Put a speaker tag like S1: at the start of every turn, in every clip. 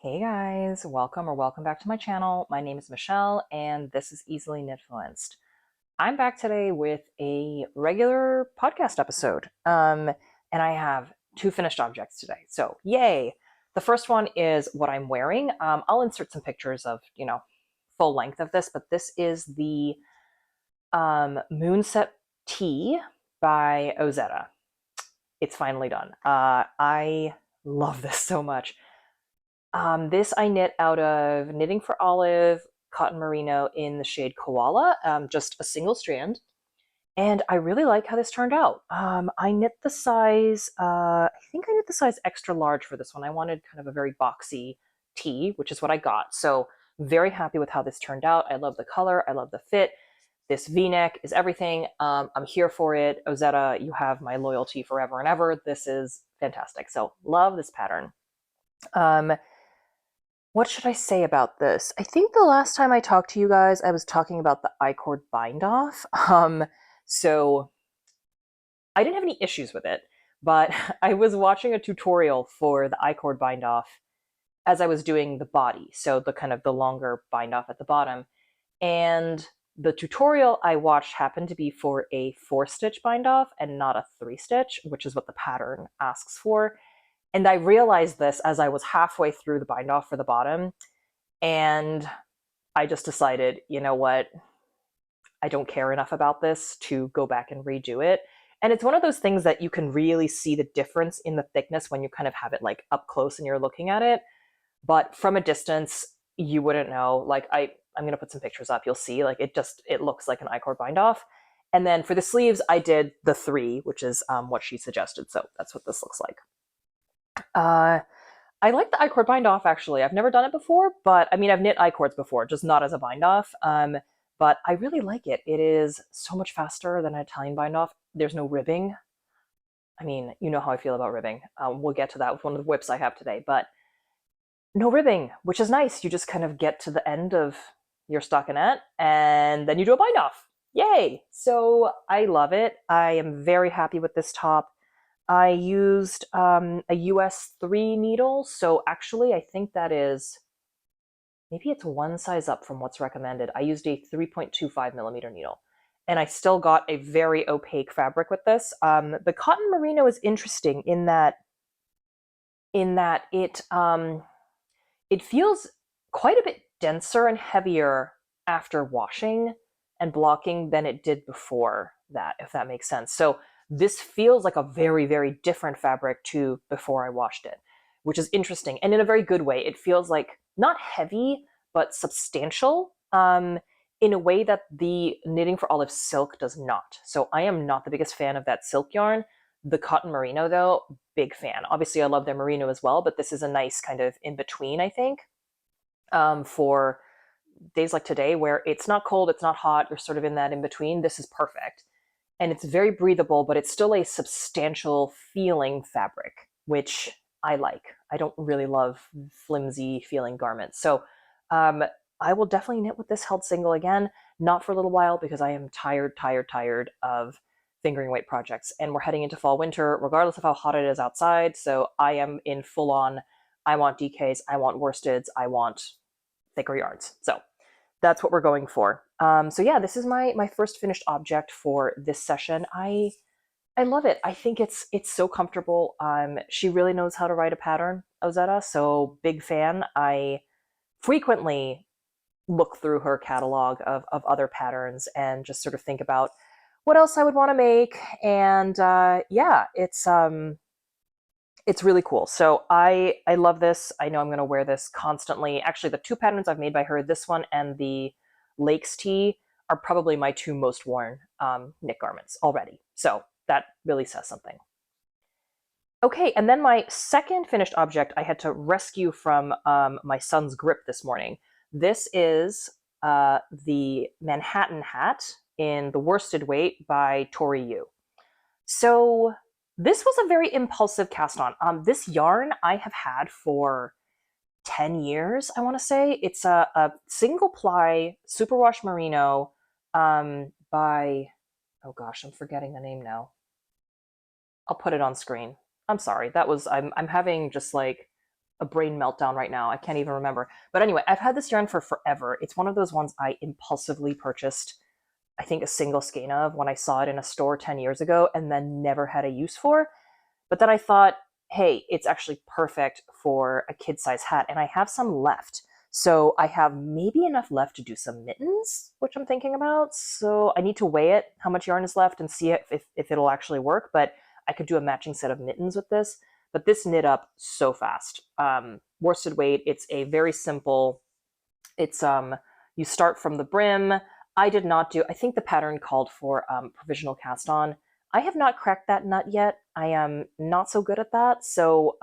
S1: Hey guys, welcome back to my channel. My name is Michelle and this is Easily Knitfluenced. I'm back today with a regular podcast episode. And I have two finished objects today. So, yay. The first one is what I'm wearing. I'll insert some pictures of, full length of this, but this is the Moonset tee by Ozetta. It's finally done. I love this so much. This I knit out of Knitting for Olive cotton merino in the shade Koala, just a single strand. And I really like how this turned out. I knit the size, I think I knit the size extra large for this one. I wanted kind of a very boxy tee, which is what I got. So very happy with how this turned out. I love the color. I love the fit. This V-neck is everything. I'm here for it. Ozetta, you have my loyalty forever and ever. This is fantastic. So love this pattern. Um, what should I say about this? I think the last time I talked to you guys, I was talking about the I-cord bind off. So I didn't have any issues with it, but I was watching a tutorial for the I-cord bind off as I was doing the body. So the kind of the longer bind off at the bottom. And the tutorial I watched happened to be for a 4-stitch bind off and not a 3-stitch, which is what the pattern asks for. And I realized this as I was halfway through the bind off for the bottom. And I just decided, you know what? I don't care enough about this to go back and redo it. And it's one of those things that you can really see the difference in the thickness when you kind of have it like up close and you're looking at it. But from a distance, you wouldn't know. Like I'm going to put some pictures up. You'll see like it looks like an I-cord bind off. And then for the sleeves, I did the 3, which is what she suggested. So that's what this looks like. I like the I-cord bind off actually. I've never done it before, but I mean, I've knit I-cords before, just not as a bind off. But I really like it. It is so much faster than an Italian bind off. There's no ribbing. I mean, you know how I feel about ribbing. We'll get to that with one of the whips I have today, but no ribbing, which is nice. You just kind of get to the end of your stockinette and then you do a bind off. Yay! So I love it. I am very happy with this top. I used a US 3 needle, so actually I think that is, maybe it's one size up from what's recommended. I used a 3.25 millimeter needle, and I still got a very opaque fabric with this. The cotton merino is interesting in that it feels quite a bit denser and heavier after washing and blocking than it did before that, if that makes sense. So this feels like a very, very different fabric to before I washed it, which is interesting. And in a very good way, it feels like not heavy, but substantial in a way that the Knitting for Olive silk does not. So I am not the biggest fan of that silk yarn. The cotton merino, though, big fan. Obviously, I love their merino as well, but this is a nice kind of in between, I think, for days like today where it's not cold, it's not hot, you're sort of in that in between. This is perfect. And it's very breathable, but it's still a substantial feeling fabric, which I like. I don't really love flimsy feeling garments. So I will definitely knit with this held single again, not for a little while because I am tired of fingering weight projects. And we're heading into fall winter, regardless of how hot it is outside. So I am in full on, I want DKs, I want worsteds, I want thicker yarns. So that's what we're going for. So yeah, this is my first finished object for this session. I love it. I think it's so comfortable. She really knows how to write a pattern, Ozetta, so big fan. I frequently look through her catalog of other patterns and just sort of think about what else I would want to make. And yeah, it's really cool. So I love this. I know I'm going to wear this constantly. Actually, the 2 patterns I've made by her, this one and the Lakes tee, are probably my 2 most worn knit garments already. So that really says something. Okay, and then my second finished object I had to rescue from my son's grip this morning. This is the Manhattan hat in the worsted weight by Tori Yu. So this was a very impulsive cast on. This yarn I have had for 10 years, I want to say. It's a single ply superwash merino by, oh gosh, I'm forgetting the name now. I'll put it on screen. I'm sorry. I'm having just like a brain meltdown right now. I can't even remember. But anyway, I've had this yarn for forever. It's one of those ones I impulsively purchased, I think, a single skein of when I saw it in a store 10 years ago and then never had a use for. But then I thought, hey, it's actually perfect for a kid size hat. And I have some left. So I have maybe enough left to do some mittens, which I'm thinking about. So I need to weigh it, how much yarn is left, and see if it'll actually work. But I could do a matching set of mittens with this. But this knit up so fast. Worsted weight, it's a very simple, it's you start from the brim. I did not do, I think the pattern called for provisional cast on. I have not cracked that nut yet. I am not so good at that. So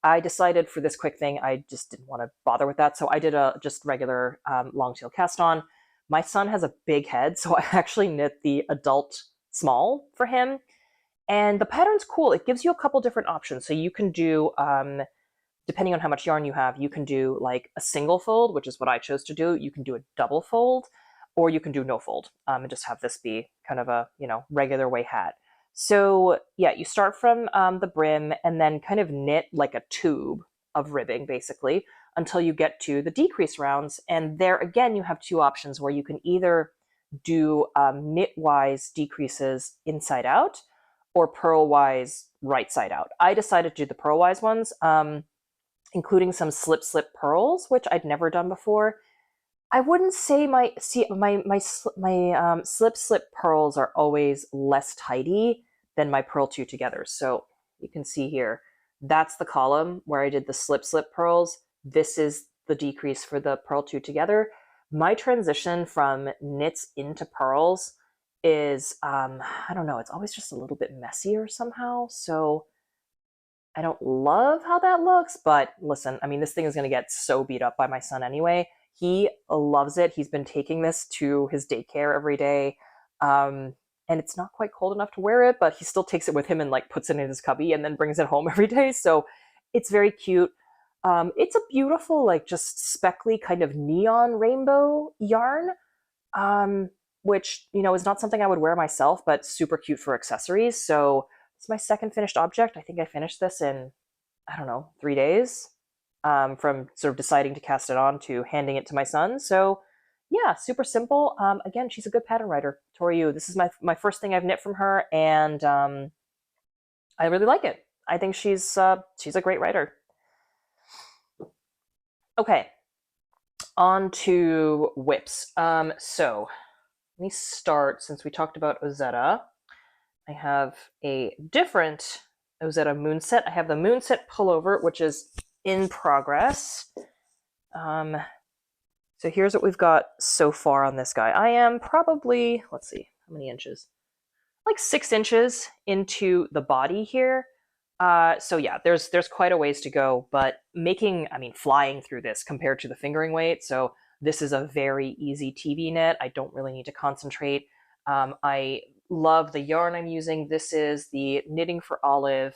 S1: I decided for this quick thing, I just didn't want to bother with that. So I did a just regular long tail cast on. My son has a big head, so I actually knit the adult small for him. And the pattern's cool. It gives you a couple different options. So you can do depending on how much yarn you have, you can do like a single fold, which is what I chose to do. You can do a double fold, or you can do no fold and just have this be kind of a, regular way hat. So yeah, you start from the brim and then kind of knit like a tube of ribbing basically until you get to the decrease rounds. And there again, you have two options where you can either do knit-wise decreases inside out or purl-wise right side out. I decided to do the purl-wise ones. Including some slip purls, which I'd never done before. I wouldn't say my slip purls are always less tidy than my purl two together. So you can see here, that's the column where I did the slip purls. This is the decrease for the purl two together. My transition from knits into purls is, I don't know, it's always just a little bit messier somehow. So I don't love how that looks, but listen, I mean, this thing is going to get so beat up by my son anyway. He loves it. He's been taking this to his daycare every day. And it's not quite cold enough to wear it, but he still takes it with him and like puts it in his cubby and then brings it home every day. So it's very cute. It's a beautiful, like just speckly kind of neon rainbow yarn, which, is not something I would wear myself, but super cute for accessories. So it's my second finished object. I think I finished this in, I don't know, 3 days, from sort of deciding to cast it on to handing it to my son. So yeah, super simple. Again, she's a good pattern writer. Toriu, this is my first thing I've knit from her, and I really like it. I think she's a great writer. Okay, on to whips. So let me start, since we talked about Ozetta. I have a different Ozetta Moonset. I have the Moonset Pullover, which is in progress. So here's what we've got so far on this guy. I am probably, let's see, how many inches? Like 6 inches into the body here. So yeah, there's quite a ways to go, but flying through this compared to the fingering weight. So this is a very easy TV knit. I don't really need to concentrate. I love the yarn I'm using. This is the Knitting for Olive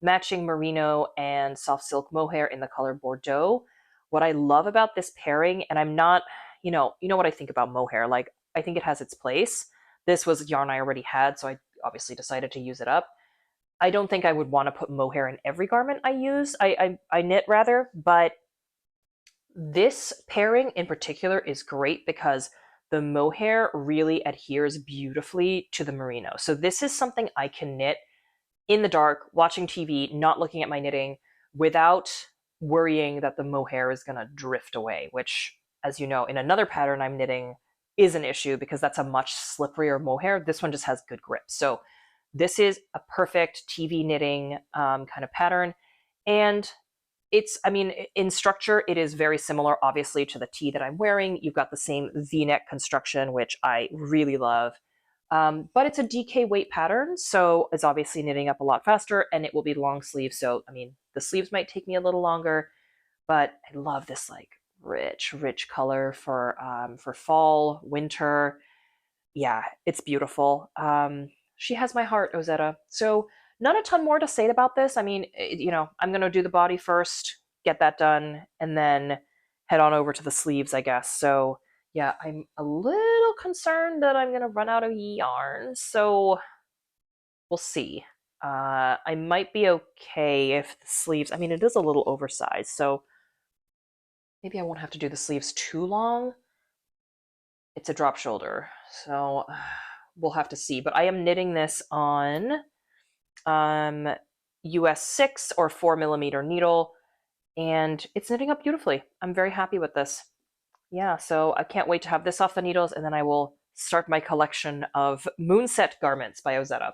S1: matching merino and soft silk mohair in the color Bordeaux. What I love about this pairing, and I'm not, what I think about mohair, like I think it has its place. This was yarn I already had, so I obviously decided to use it up. I don't think I would want to put mohair in every garment I use. I knit rather, but this pairing in particular is great because the mohair really adheres beautifully to the merino. So this is something I can knit in the dark, watching TV, not looking at my knitting, without worrying that the mohair is going to drift away, which, as you know, in another pattern I'm knitting is an issue because that's a much slipperier mohair. This one just has good grip. So this is a perfect TV knitting kind of pattern. And in structure, it is very similar, obviously, to the tee that I'm wearing. You've got the same V-neck construction, which I really love. But it's a DK weight pattern, so it's obviously knitting up a lot faster, and it will be long sleeves. So, the sleeves might take me a little longer, but I love this like rich color for fall, winter. Yeah, it's beautiful. She has my heart, Ozetta. So not a ton more to say about this. I'm going to do the body first, get that done, and then head on over to the sleeves, I guess. So yeah, I'm a little concerned that I'm going to run out of yarn. So we'll see. I might be okay if the sleeves, I mean, it is a little oversized, so maybe I won't have to do the sleeves too long. It's a drop shoulder, so we'll have to see. But I am knitting this on um, US 6 or 4 millimeter needle, and it's knitting up beautifully. I'm very happy with this. Yeah, so I can't wait to have this off the needles, and then I will start my collection of Moonset garments by Ozetta.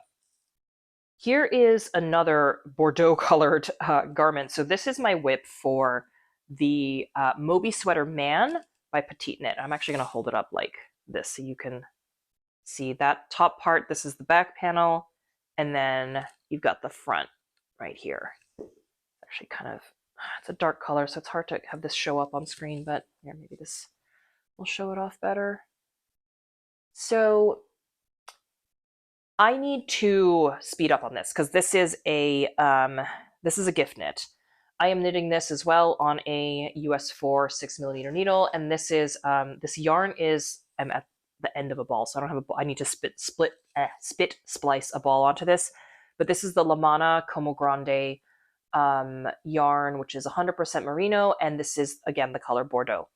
S1: Here is another Bordeaux colored garment. So this is my whip for the Moby Sweater Man by Petite Knit. I'm actually going to hold it up like this so you can see that top part. This is the back panel, and then you've got the front right here. Actually kind of, it's a dark color, so it's hard to have this show up on screen, but yeah, maybe this will show it off better. So I need to speed up on this because this is a gift knit. I am knitting this as well on a US 4 6 millimeter needle, and this is this yarn is, I'm at the end of a ball, so I don't have a ball. I need to spit splice a ball onto this, but this is the La Mana Como Grande yarn, which is 100% merino, and this is again the color Bordeaux.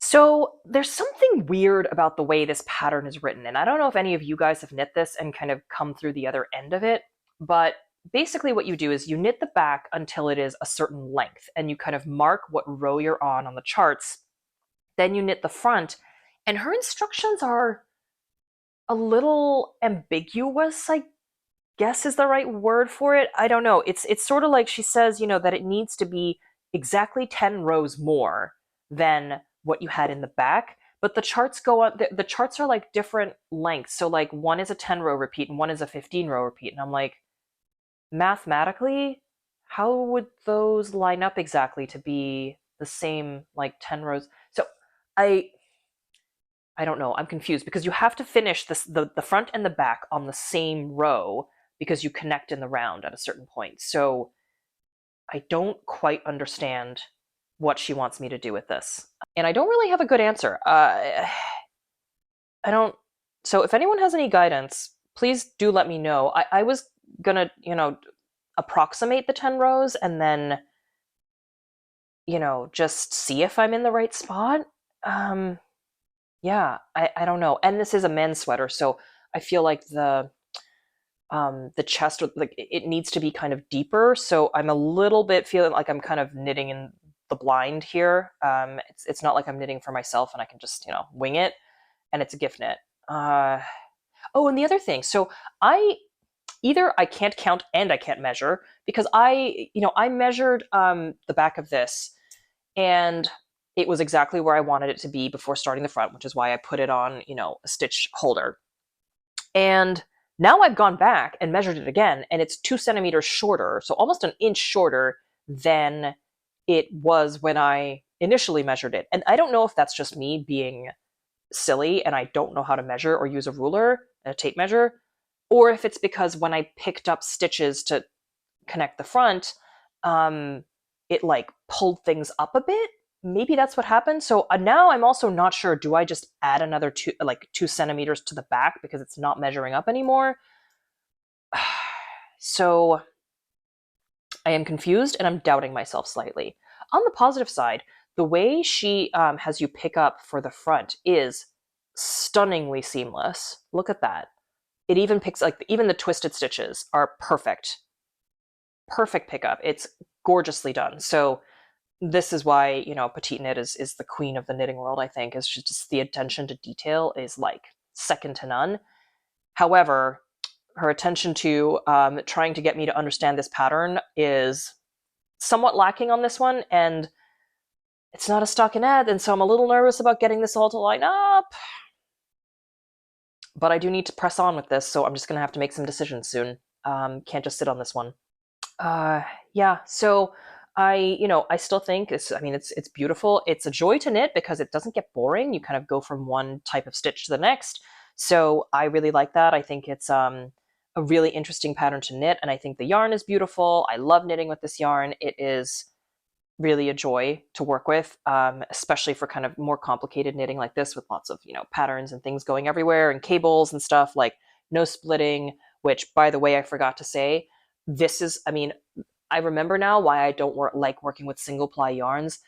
S1: So there's something weird about the way this pattern is written, and I don't know if any of you guys have knit this and kind of come through the other end of it, but basically what you do is you knit the back until it is a certain length, and you kind of mark what row you're on the charts. Then you knit the front, and her instructions are a little ambiguous, I guess is the right word for it. I don't know. It's sort of like she says, that it needs to be exactly 10 rows more than what you had in the back, but the charts go on, the charts are like different lengths. So like one is a 10 row repeat and one is a 15 row repeat. And I'm like, mathematically, how would those line up exactly to be the same like 10 rows? So I don't know. I'm confused because you have to finish the front and the back on the same row because you connect in the round at a certain point. So I don't quite understand what she wants me to do with this. And I don't really have a good answer. I don't. So if anyone has any guidance, please do let me know. I was gonna, approximate the 10 rows and then, just see if I'm in the right spot. Yeah, I don't know. And this is a men's sweater, so I feel like the chest, like it needs to be kind of deeper. So I'm a little bit feeling like I'm kind of knitting in the blind here. It's not like I'm knitting for myself and I can just wing it. And it's a gift knit. Oh, and the other thing. So I can't count and I can't measure because I measured the back of this and it was exactly where I wanted it to be before starting the front, which is why I put it on a stitch holder. And now I've gone back and measured it again, and it's 2 centimeters shorter, so almost an inch shorter than it was when I initially measured it. And I don't know if that's just me being silly and I don't know how to measure or use a ruler and a tape measure, or if it's because when I picked up stitches to connect the front, it like pulled things up a bit. Maybe that's what happened. So now I'm also not sure. Do I just add another 2 centimeters to the back because it's not measuring up anymore? So I am confused and I'm doubting myself slightly. On the positive side, the way she has you pick up for the front is stunningly seamless. Look at that. It even picks, like, even the twisted stitches are perfect. Perfect pickup. It's gorgeously done. So this is why Petite Knit is the queen of the knitting world. I think is just the attention to detail is like second to none. However, her attention to trying to get me to understand this pattern is somewhat lacking on this one, and it's not a stockinette, and so I'm a little nervous about getting this all to line up. But I do need to press on with this, so I'm just gonna have to make some decisions soon. Can't just sit on this one. Yeah, so I still think it's beautiful. It's a joy to knit because it doesn't get boring. You kind of go from one type of stitch to the next. So I really like that. I think it's a really interesting pattern to knit, and I think the yarn is beautiful. I love knitting with this yarn. It is really a joy to work with, especially for kind of more complicated knitting like this with lots of patterns and things going everywhere and cables and stuff. Like no splitting, which, by the way, I forgot to say, this is, I mean, I remember now why I don't like working with single ply yarns.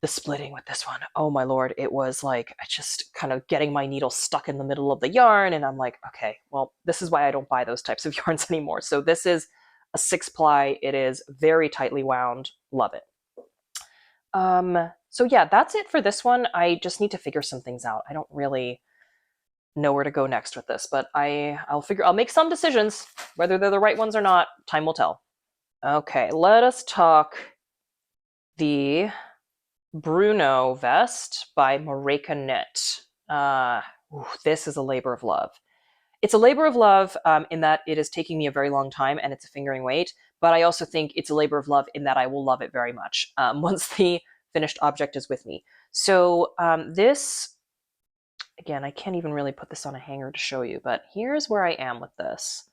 S1: The splitting with this one, oh my lord, it was like I just kind of getting my needle stuck in the middle of the yarn, and I'm like, okay, well, this is why I don't buy those types of yarns anymore. So this is a 6-ply. It is very tightly wound. Love it. So yeah, that's it for this one. I just need to figure some things out. I don't really know where to go next with this, but I'll make some decisions. Whether they're the right ones or not, time will tell. Okay, let us talk the Bruno vest by Mareka Knit. This is a labor of love. It's a labor of love in that it is taking me a very long time and it's a fingering weight, but I also think it's a labor of love in that I will love it very much once the finished object is with me. So this, again, I can't even really put this on a hanger to show you, but here's where I am with this.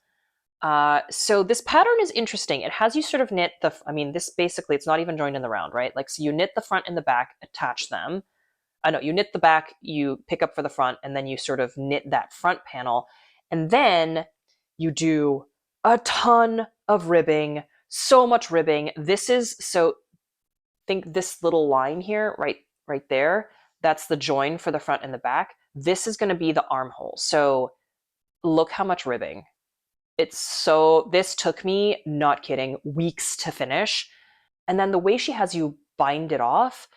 S1: So this pattern is interesting. It has you sort of knit this basically, it's not even joined in the round, right? Like, so you knit the front and the back, attach them. You knit the back, you pick up for the front, and then you sort of knit that front panel. And then you do a ton of ribbing, so much ribbing. Think this little line here, right there, that's the join for the front and the back. This is going to be the armhole. So look how much ribbing. This took me, not kidding, weeks to finish. And then the way she has you bind it off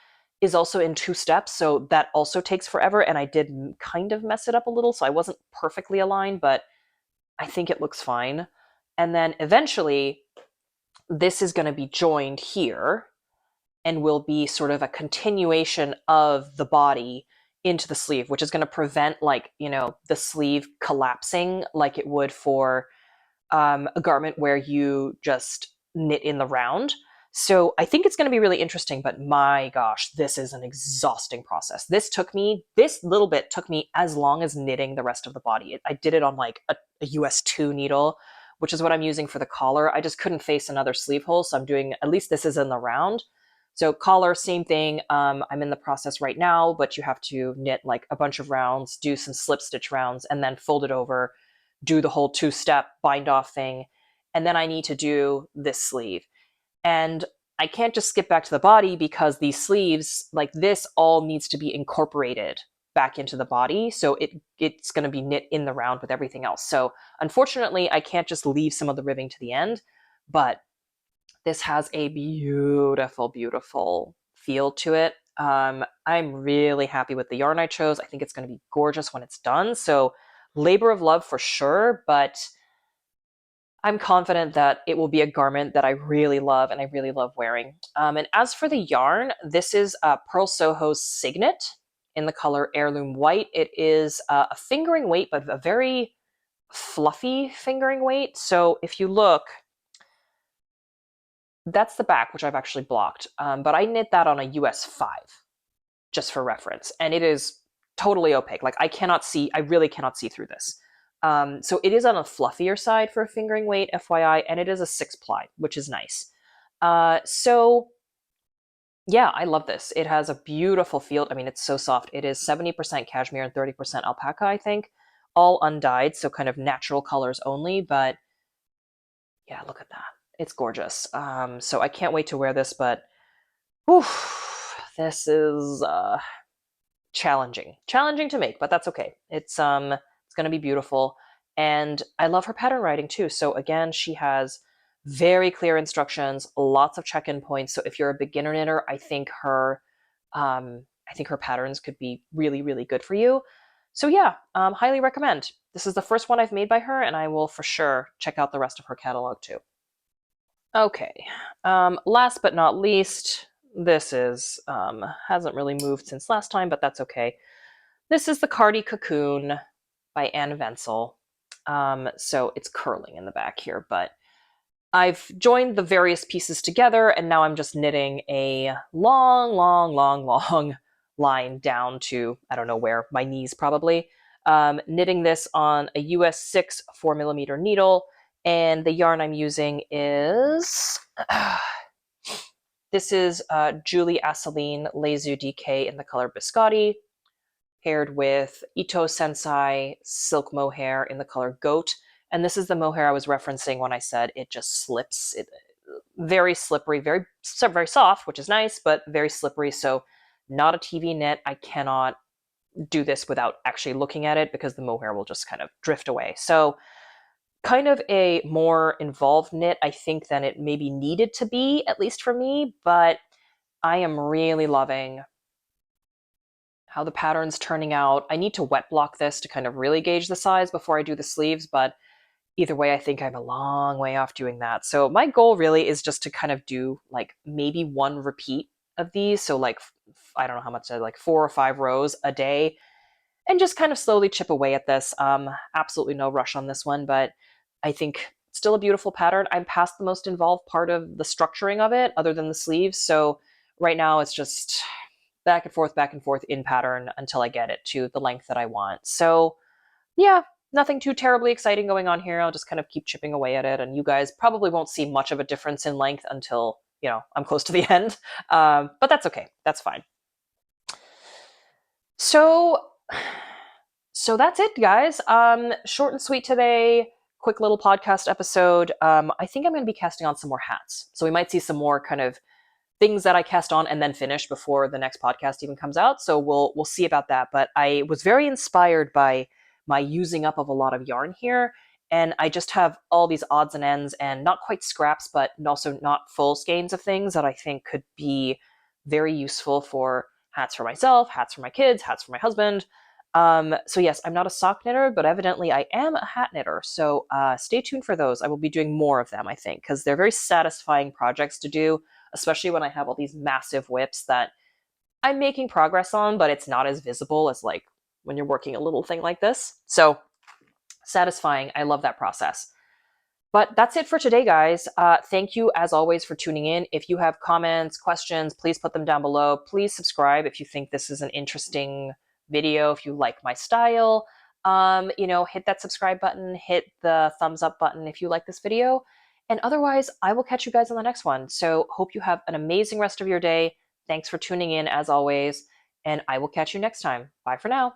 S1: is also in 2 steps. So that also takes forever. And I did kind of mess it up a little. So I wasn't perfectly aligned, but I think it looks fine. And then eventually this is going to be joined here and will be sort of a continuation of the body into the sleeve, which is going to prevent the sleeve collapsing like it would for a garment where you just knit in the round. So I think it's going to be really interesting, but my gosh, this is an exhausting process. This little bit took me as long as knitting the rest of the body. I did it on like a US 2 needle, which is what I'm using for the collar. I just couldn't face another sleeve hole, so I'm doing, at least this is in the round. So collar, same thing. I'm in the process right now, but you have to knit like a bunch of rounds, do some slip stitch rounds, and then fold it over, do the whole 2-step bind off thing. And then I need to do this sleeve. And I can't just skip back to the body because these sleeves, like this, all needs to be incorporated back into the body. So it's going to be knit in the round with everything else. So unfortunately, I can't just leave some of the ribbing to the end, but this has a beautiful, beautiful feel to it. I'm really happy with the yarn I chose. I think it's going to be gorgeous when it's done. So labor of love for sure, but I'm confident that it will be a garment that I really love and I really love wearing. And as for the yarn, this is Pearl Soho's Signet in the color Heirloom White. It is a fingering weight, but a very fluffy fingering weight. So if you look, that's the back, which I've actually blocked. But I knit that on a US 5, just for reference. And it is totally opaque. Like I really cannot see through this. So it is on a fluffier side for a fingering weight, FYI, and it is a 6-ply, which is nice. So yeah, I love this. It has a beautiful feel. I mean, it's so soft. It is 70% cashmere and 30% alpaca, I think, all undyed, so kind of natural colors only. But yeah, look at that. It's gorgeous. So I can't wait to wear this, but whew, this is challenging to make, but that's okay. It's going to be beautiful, and I love her pattern writing too. So again, she has very clear instructions, lots of check-in points. So if you're a beginner knitter, I think her patterns could be really, really good for you. So yeah, highly recommend. This is the first one I've made by her, and I will for sure check out the rest of her catalog too. Okay, last but not least, this is hasn't really moved since last time, but that's okay. This is the Cardi Cocoon by Anne Wenzel. So it's curling in the back here, but I've joined the various pieces together, and now I'm just knitting a long, long, long, long line down to, I don't know where, my knees probably. Knitting this on a US 6 4mm needle, and the yarn I'm using is this is Julie Asseline Les Yeux DK in the color Biscotti, paired with Ito Sensai Silk Mohair in the color Goat. And this is the mohair I was referencing when I said it just slips. It very slippery, very soft, which is nice, but very slippery. So not a TV knit. I cannot do this without actually looking at it because the mohair will just kind of drift away. So kind of a more involved knit, I think, than it maybe needed to be, at least for me, but I am really loving how the pattern's turning out. I need to wet block this to kind of really gauge the size before I do the sleeves, but either way, I think I'm a long way off doing that. So my goal really is just to kind of do like maybe one repeat of these. So like, I don't know how much, like 4 or 5 rows a day, and just kind of slowly chip away at this. Absolutely no rush on this one, but I think still a beautiful pattern. I'm past the most involved part of the structuring of it, other than the sleeves. So right now it's just back and forth in pattern until I get it to the length that I want. So yeah, nothing too terribly exciting going on here. I'll just kind of keep chipping away at it, and you guys probably won't see much of a difference in length until, I'm close to the end. But that's okay. That's fine. So that's it, guys. Short and sweet today. Quick little podcast episode. I think I'm going to be casting on some more hats. So we might see some more kind of things that I cast on and then finish before the next podcast even comes out. So we'll see about that. But I was very inspired by my using up of a lot of yarn here. And I just have all these odds and ends and not quite scraps, but also not full skeins of things that I think could be very useful for hats for myself, hats for my kids, hats for my husband. So yes, I'm not a sock knitter, but evidently I am a hat knitter. So stay tuned for those. I will be doing more of them, I think, because they're very satisfying projects to do, especially when I have all these massive whips that I'm making progress on, but it's not as visible as like when you're working a little thing like this. So satisfying. I love that process. But that's it for today, guys. Thank you, as always, for tuning in. If you have comments, questions, please put them down below. Please subscribe if you think this is an interesting video, if you like my style. Hit that subscribe button, hit the thumbs up button if you like this video. And otherwise, I will catch you guys on the next one. So hope you have an amazing rest of your day. Thanks for tuning in, as always. And I will catch you next time. Bye for now.